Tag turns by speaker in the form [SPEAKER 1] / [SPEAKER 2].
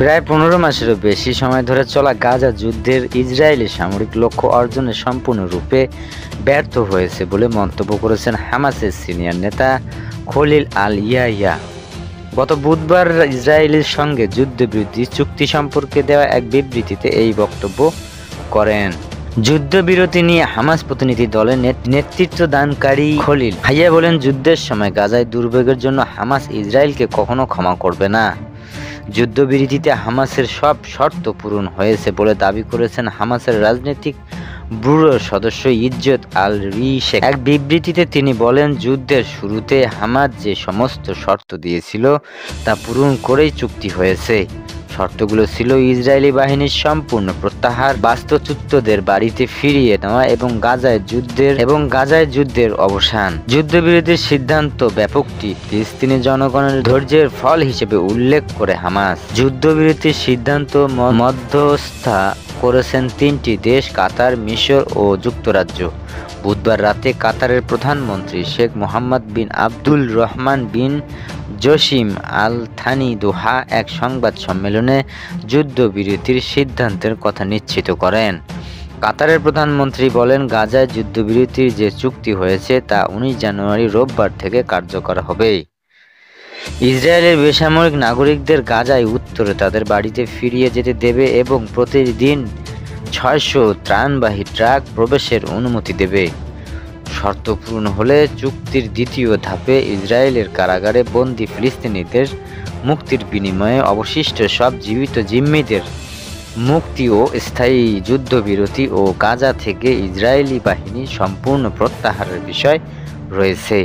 [SPEAKER 1] প্রায় ১৫ মাসেরও বেশি সময় ধরে চলা গাজা যুদ্ধের ইসরায়েলি সামরিক লক্ষ্য অর্জনে সম্পূর্ণরূপে ব্যর্থ হয়েছে বলে মন্তব্য করেছেন হামাসের সিনিয়র নেতা খলিল আল ইয়াহিয়া। গত বুধবার ইসরায়েলের সঙ্গে যুদ্ধবিরতি চুক্তি সম্পর্কে দেওয়া এক বিবৃতিতে এই বক্তব্য করেন। যুদ্ধবিরতি নিয়ে হামাস প্রতিনিধি দলের নেতৃত্বদানকারী খলিল হাইয়া বলেন, যুদ্ধের সময় গাজায় দুর্ভোগের জন্য হামাস ইসরায়েলকে কখনো ক্ষমা করবে না। যুদ্ধবিরতিতে হামাসের সব শর্ত পূরণ হয়েছে বলে দাবি করেছেন হামাসের রাজনৈতিক ব্যুরোর সদস্য ইজ্জত আল রিশেক। এক বিবৃতিতে তিনি বলেন, যুদ্ধের শুরুতে হামাস যে সমস্ত শর্ত দিয়েছিল তা পূরণ করেই চুক্তি হয়েছে। শর্তগুলো ছিল ইসরায়েলি বাহিনীর সম্পূর্ণ প্রত্যাহার, বাস্তুচ্যুতদের বাড়িতে ফিরিয়ে নেওয়া এবং গাজায় যুদ্ধের অবসান। যুদ্ধবিরতির সিদ্ধান্ত ব্যাপকটি ফিলিস্তিনি জনগণের ধৈর্যের ফল হিসেবে উল্লেখ করে হামাস। যুদ্ধবিরতির সিদ্ধান্ত মধ্যস্থতা করেছেন ৩টি দেশ, কাতার, মিশর ও যুক্তরাজ্য। বুধবার রাতে কাতারের প্রধানমন্ত্রী শেখ মোহাম্মদ বিন আব্দুল রহমান বিন জসিম আল থানি দোহা এক সংবাদ সম্মেলনে যুদ্ধবিরতির সিদ্ধান্তের কথা নিশ্চিত করেন। কাতারের প্রধানমন্ত্রী বলেন, গাজায় যুদ্ধবিরতির যে চুক্তি হয়েছে তা ১৯ জানুয়ারি রোববার থেকে কার্যকর হবে। ইসরায়েলের বেসামরিক নাগরিকদের গাজায় উত্তরে তাদের বাড়িতে ফিরিয়ে যেতে দেবে এবং প্রতিদিন ৬০০ ত্রাণবাহী ট্রাক প্রবেশের অনুমতি দেবে। শর্ত পূরণ হলে চুক্তির দ্বিতীয় ধাপে ইসরায়েলের কারাগারে বন্দী ফিলিস্তিনিদের মুক্তির বিনিময়ে অবশিষ্ট সব জীবিত জিম্মিদের মুক্তি ও স্থায়ী যুদ্ধবিরতি ও গাজা থেকে ইসরায়েলি বাহিনী সম্পূর্ণ প্রত্যাহারের বিষয় রয়েছে।